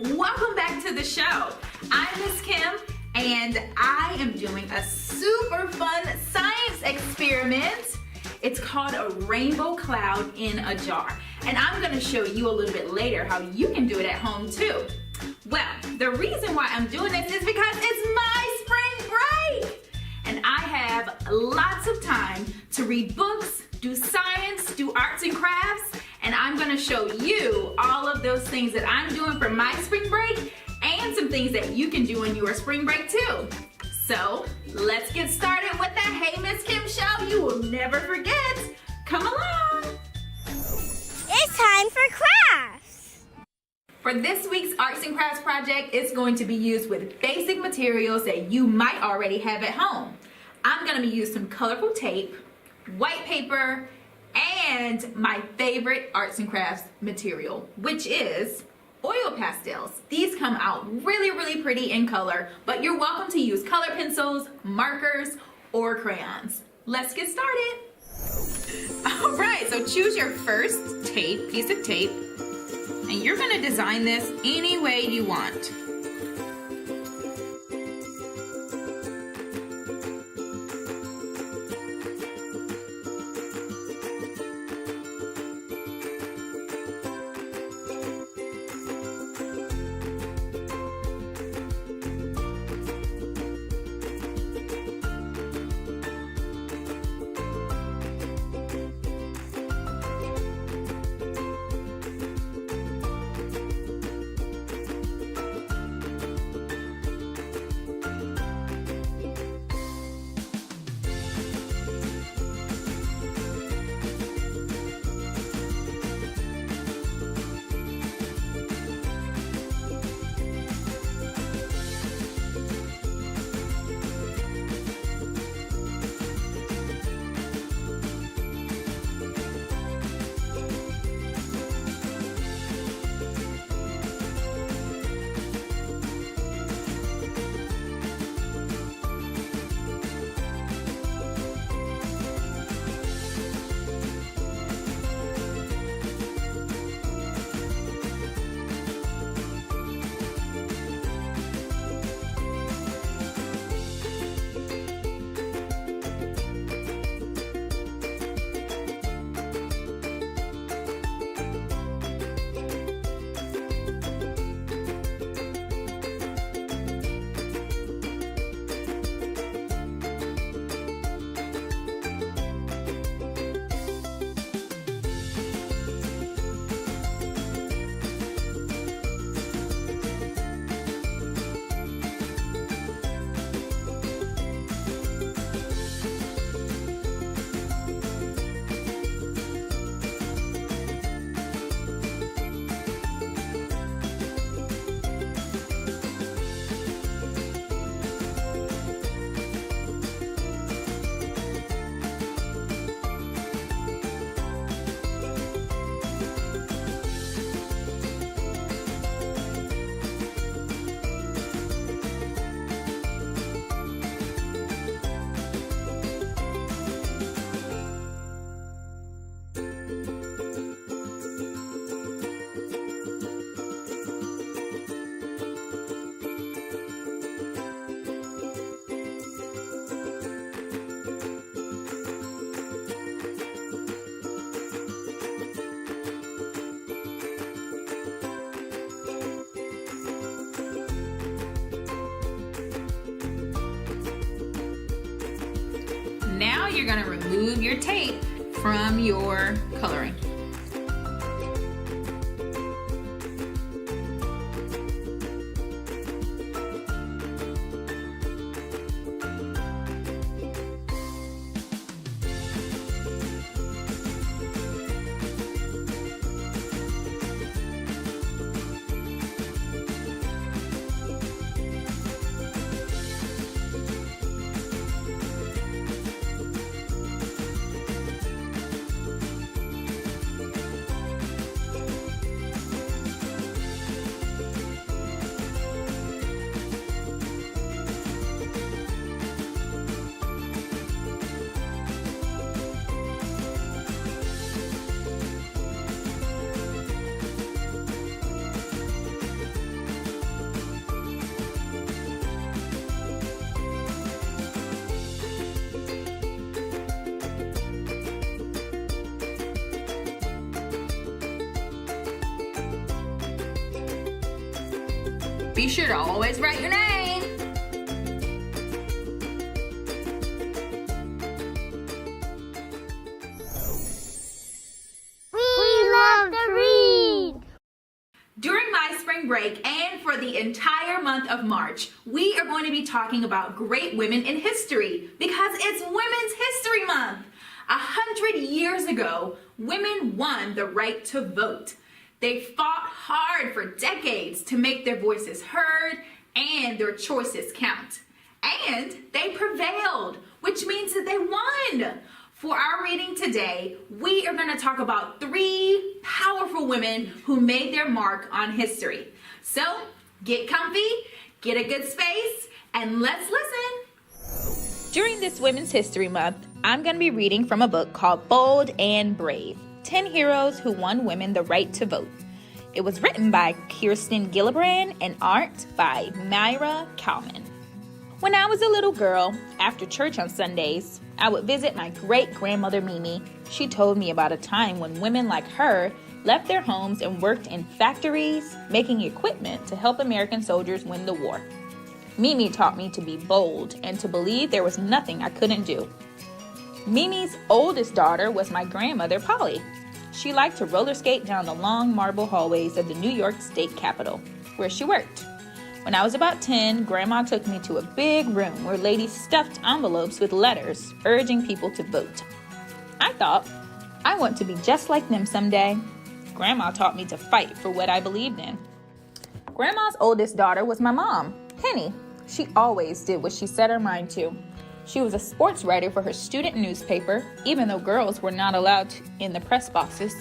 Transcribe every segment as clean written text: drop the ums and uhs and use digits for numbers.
Welcome back to the show. I'm Miss Kim and I am doing a super fun science experiment. It's called a rainbow cloud in a jar. And I'm going to show you a little bit later how you can do it at home too. Well, the reason why I'm doing this is because it's my spring break. And I have lots of time to read books, do science, do arts and crafts, and I'm gonna show you all of those things that I'm doing for my spring break and some things that you can do on your spring break too. So let's get started with that Hey Miss Kim show you will never forget. Come along. It's time for crafts. For this week's arts and crafts project, it's going to be used with basic materials that you might already have at home. I'm gonna be using some colorful tape, white paper, and my favorite arts and crafts material, which is oil pastels. These come out really pretty in color, but you're welcome to use color pencils, markers, or crayons. Let's get started. All right, so choose your first piece of tape, and you're gonna design this any way you want. Now you're gonna remove your tape from your coloring. Be sure to always write your name. We love to read. During my spring break and for the entire month of March, we are going to be talking about great women in history because it's Women's History Month. 100 years ago, women won the right to vote. They fought hard for decades to make their voices heard and their choices count. And they prevailed, which means that they won. For our reading today, we are going to talk about 3 powerful women who made their mark on history. So, get comfy, get a good space, and let's listen. During this Women's History Month, I'm going to be reading from a book called Bold and Brave, 10 Heroes Who Won Women the Right to Vote. It was written by Kirsten Gillibrand and art by Myra Kalman. When I was a little girl, after church on Sundays, I would visit my great-grandmother Mimi. She told me about a time when women like her left their homes and worked in factories, making equipment to help American soldiers win the war. Mimi taught me to be bold and to believe there was nothing I couldn't do. Mimi's oldest daughter was my grandmother, Polly. She liked to roller skate down the long marble hallways of the New York State Capitol, where she worked. When I was about 10, Grandma took me to a big room where ladies stuffed envelopes with letters urging people to vote. I thought, I want to be just like them someday. Grandma taught me to fight for what I believed in. Grandma's oldest daughter was my mom, Penny. She always did what she set her mind to. She was a sports writer for her student newspaper, even though girls were not allowed in the press boxes.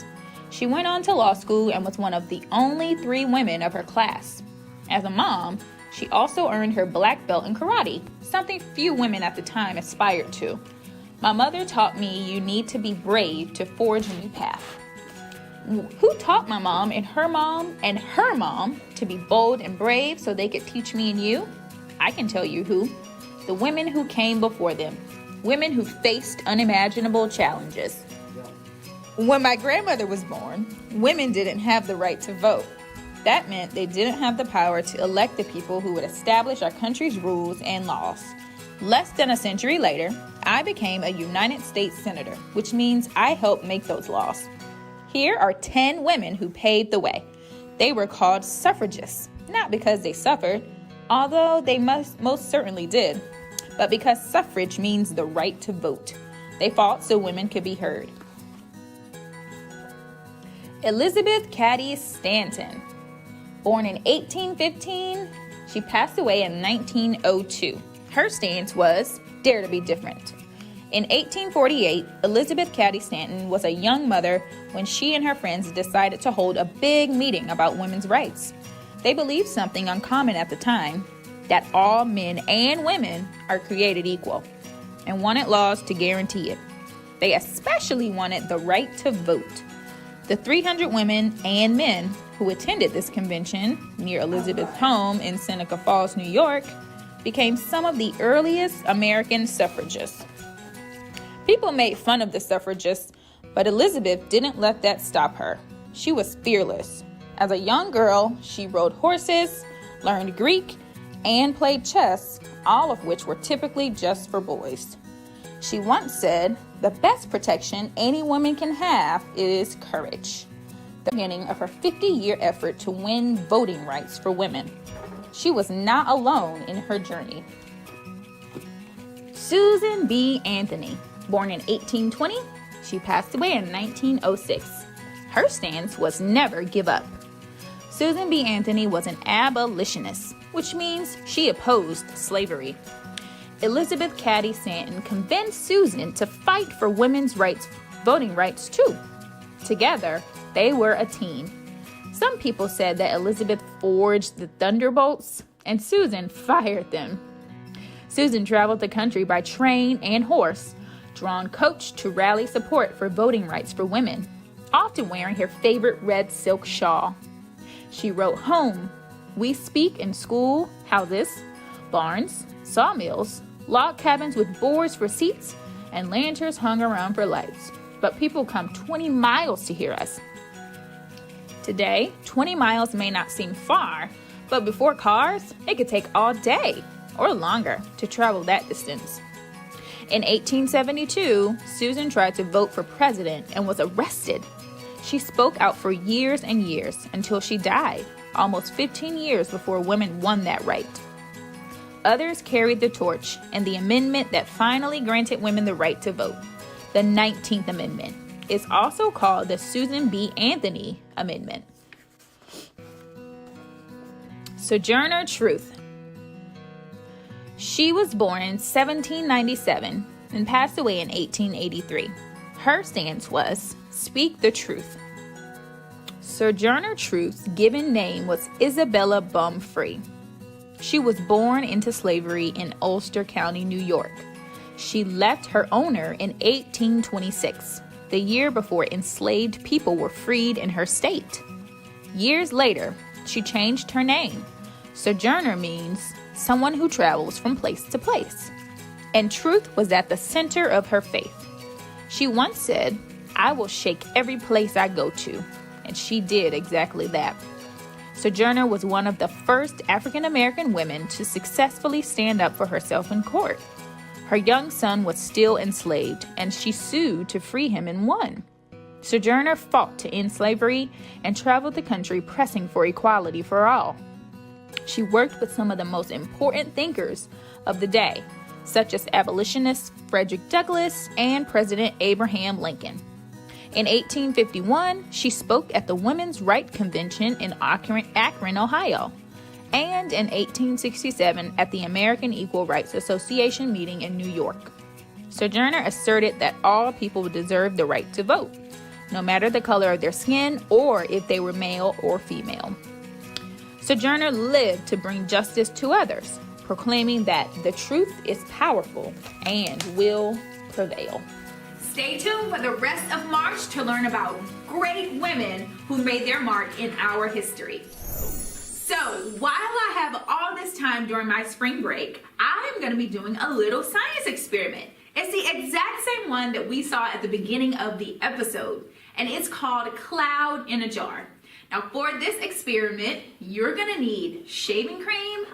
She went on to law school and was one of the only 3 women of her class. As a mom, she also earned her black belt in karate, something few women at the time aspired to. My mother taught me you need to be brave to forge a new path. Who taught my mom and her mom to be bold and brave so they could teach me and you? I can tell you who. The women who came before them. Women who faced unimaginable challenges. When my grandmother was born, women didn't have the right to vote. That meant they didn't have the power to elect the people who would establish our country's rules and laws. Less than a century later, I became a United States Senator, which means I helped make those laws. Here are 10 women who paved the way. They were called suffragists, not because they suffered, although they most certainly did, but because suffrage means the right to vote. They fought so women could be heard. Elizabeth Cady Stanton. Born in 1815, she passed away in 1902. Her stance was, dare to be different. In 1848, Elizabeth Cady Stanton was a young mother when she and her friends decided to hold a big meeting about women's rights. They believed something uncommon at the time, that all men and women are created equal, and wanted laws to guarantee it. They especially wanted the right to vote. The 300 women and men who attended this convention near Elizabeth's home in Seneca Falls, New York, became some of the earliest American suffragists. People made fun of the suffragists, but Elizabeth didn't let that stop her. She was fearless. As a young girl, she rode horses, learned Greek, and played chess, all of which were typically just for boys. She once said, "The best protection any woman can have is courage." The beginning of her 50-year effort to win voting rights for women. She was not alone in her journey. Susan B. Anthony, born in 1820, she passed away in 1906. Her stance was never give up. Susan B. Anthony was an abolitionist, which means she opposed slavery. Elizabeth Cady Stanton convinced Susan to fight for women's rights, voting rights too. Together, they were a team. Some people said that Elizabeth forged the thunderbolts and Susan fired them. Susan traveled the country by train and horse, drawn coach to rally support for voting rights for women, often wearing her favorite red silk shawl. She wrote home. We speak in school houses, barns, sawmills, log cabins with boards for seats, and lanterns hung around for lights. But people come 20 miles to hear us. Today, 20 miles may not seem far, But before cars, it could take all day or longer to travel that distance. In 1872, Susan tried to vote for president and was arrested. She spoke out for years and years until she died, almost 15 years before women won that right. Others carried the torch and the amendment that finally granted women the right to vote, the 19th Amendment, is also called the Susan B. Anthony Amendment. Sojourner Truth. She was born in 1797 and passed away in 1883. Her stance was, "Speak the truth." Sojourner Truth's given name was Isabella Bumfree. She was born into slavery in Ulster County, New York. She left her owner in 1826, the year before enslaved people were freed in her state. Years later, she changed her name. Sojourner means someone who travels from place to place. And truth was at the center of her faith. She once said, "I will shake every place I go to." And she did exactly that. Sojourner was one of the first African American women to successfully stand up for herself in court. Her young son was still enslaved, and she sued to free him and won. Sojourner fought to end slavery and traveled the country pressing for equality for all. She worked with some of the most important thinkers of the day, such as abolitionists Frederick Douglass and President Abraham Lincoln. In 1851, she spoke at the Women's Rights Convention in Akron, Ohio, and in 1867 at the American Equal Rights Association meeting in New York. Sojourner asserted that all people deserve the right to vote, no matter the color of their skin or if they were male or female. Sojourner lived to bring justice to others, proclaiming that the truth is powerful and will prevail. Stay tuned for the rest of March to learn about great women who made their mark in our history. So, while I have all this time during my spring break, I'm going to be doing a little science experiment. It's the exact same one that we saw at the beginning of the episode, and it's called Cloud in a Jar. Now, for this experiment, you're going to need shaving cream,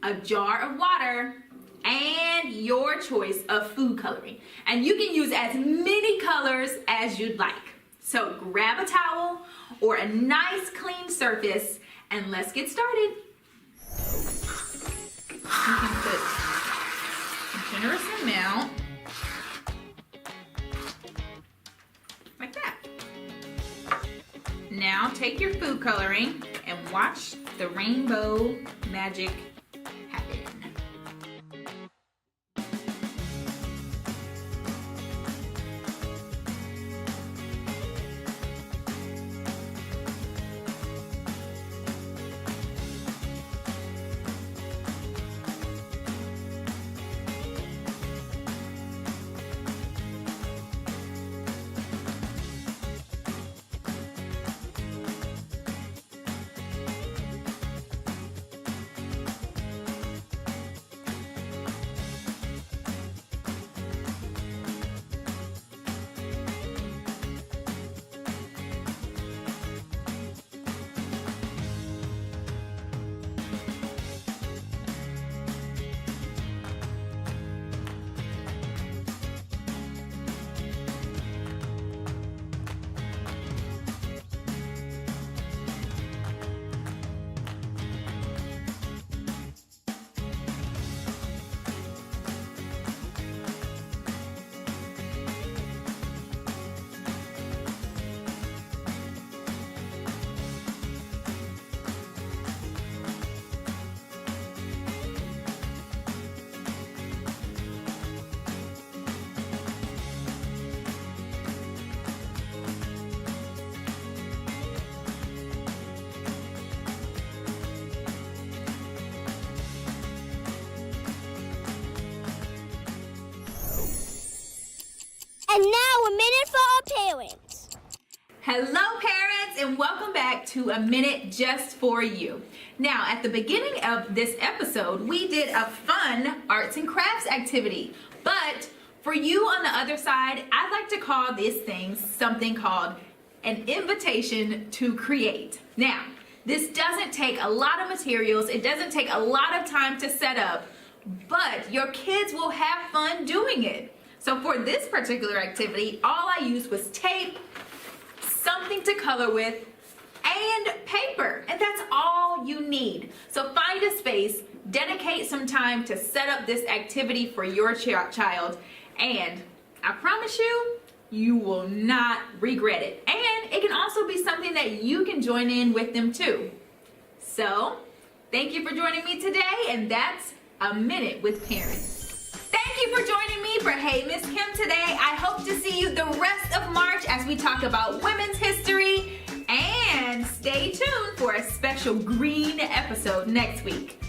a jar of water, and your choice of food coloring. And you can use as many colors as you'd like. So grab a towel or a nice clean surface and let's get started. You can put a generous amount, like that. Now take your food coloring and watch the rainbow magic happen. And now a minute for our parents. Hello parents, and welcome back to A Minute Just For You. Now, at the beginning of this episode, we did a fun arts and crafts activity. But for you on the other side, I'd like to call this thing something called an invitation to create. Now, This doesn't take a lot of materials. It doesn't take a lot of time to set up, but your kids will have fun doing it. So for this particular activity, all I used was tape, something to color with, and paper. And that's all you need. So find a space, dedicate some time to set up this activity for your child, and I promise you, you will not regret it. And it can also be something that you can join in with them too. So, thank you for joining me today, and that's A Minute with Parents. Thank you for joining me for Hey Miss Kim today. I hope to see you the rest of March as we talk about women's history, and stay tuned for a special green episode next week.